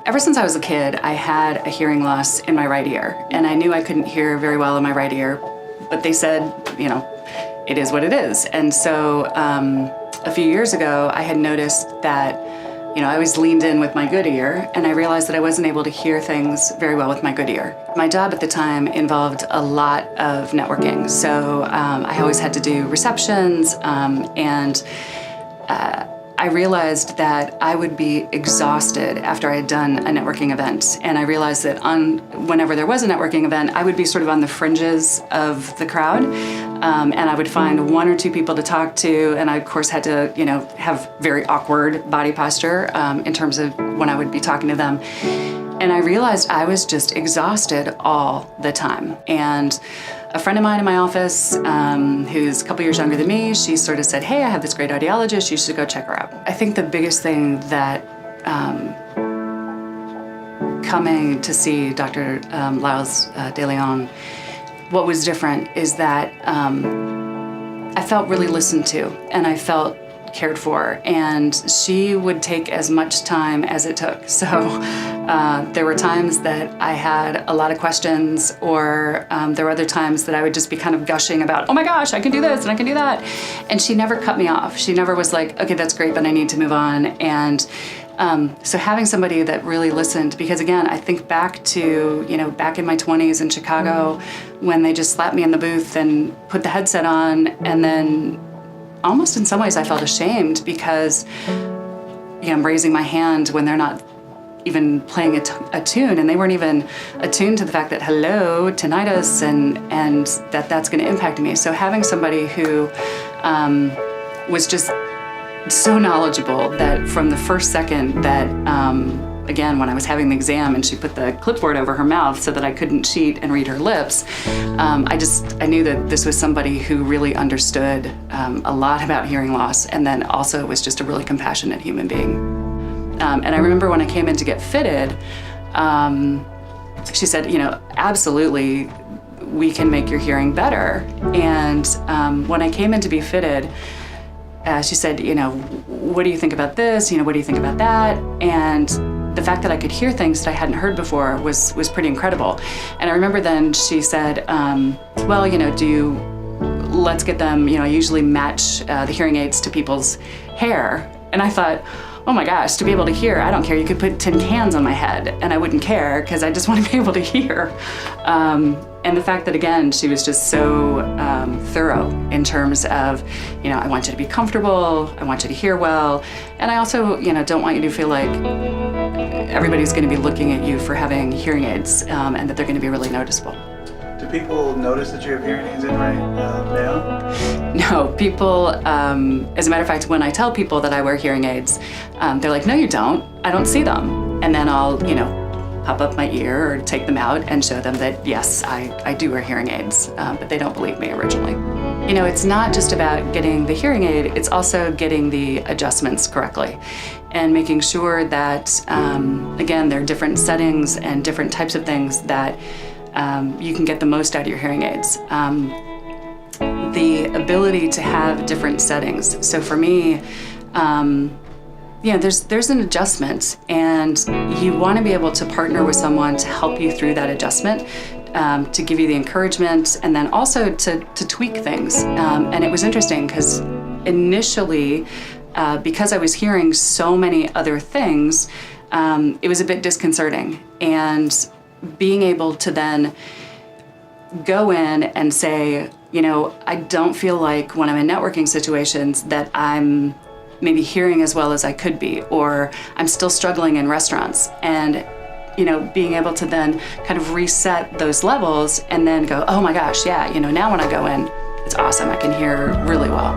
Ever since I was a kid, I had a hearing loss in my right ear, and I knew I couldn't hear very well in my right ear, but they said, it is what it is. And so a few years ago, I had noticed that, I always leaned in with my good ear, and I realized that I wasn't able to hear things very well with my good ear. My job at the time involved a lot of networking, so I always had to do receptions, and I realized that I would be exhausted after I had done a networking event. And I realized that whenever there was a networking event, I would be sort of on the fringes of the crowd. And I would find one or two people to talk to. And I, of course, had to, have very awkward body posture in terms of when I would be talking to them. And I realized I was just exhausted all the time. And a friend of mine in my office, who's a couple years younger than me, she sort of said, hey, I have this great audiologist, you should go check her out. I think the biggest thing that coming to see Dr. Lyles-Deleon, what was different is that I felt really listened to, and I felt cared for, and she would take as much time as it took. So there were times that I had a lot of questions, or there were other times that I would just be kind of gushing about, oh my gosh, I can do this and I can do that. And she never cut me off. She never was like, okay, that's great, but I need to move on. And so having somebody that really listened, because again, I think back to, back in my 20s in Chicago, when they just slapped me in the booth and put the headset on, and then almost in some ways I felt ashamed because I'm raising my hand when they're not even playing a tune, and they weren't even attuned to the fact that hello, tinnitus, and that's going to impact me. So having somebody who was just so knowledgeable that from the first second that again, when I was having the exam and she put the clipboard over her mouth so that I couldn't cheat and read her lips, I knew that this was somebody who really understood a lot about hearing loss, and then also was just a really compassionate human being. And I remember when I came in to get fitted, she said, absolutely, we can make your hearing better. And when I came in to be fitted, she said, what do you think about this? What do you think about that? And the fact that I could hear things that I hadn't heard before was pretty incredible. And I remember then she said, well, let's get them, I usually match the hearing aids to people's hair. And I thought, oh my gosh, to be able to hear, I don't care. You could put tin cans on my head and I wouldn't care, because I just want to be able to hear. And the fact that, again, she was just so thorough in terms of, I want you to be comfortable, I want you to hear well, and I also, don't want you to feel like everybody's going to be looking at you for having hearing aids, and that they're going to be really noticeable. Do people notice that you have hearing aids in right now? No, people, as a matter of fact, when I tell people that I wear hearing aids, they're like, no, you don't. I don't see them. And then I'll, pop up my ear or take them out and show them that, yes, I do wear hearing aids, but they don't believe me originally. It's not just about getting the hearing aid, it's also getting the adjustments correctly and making sure that, again, there are different settings and different types of things that you can get the most out of your hearing aids. The ability to have different settings. So for me, there's an adjustment, and you want to be able to partner with someone to help you through that adjustment, to give you the encouragement, and then also to tweak things. And it was interesting because initially, because I was hearing so many other things, it was a bit disconcerting. And being able to then go in and say, I don't feel like when I'm in networking situations that I'm maybe hearing as well as I could be, or I'm still struggling in restaurants. And, being able to then kind of reset those levels and then go, oh my gosh, yeah, now when I go in, it's awesome. I can hear really well.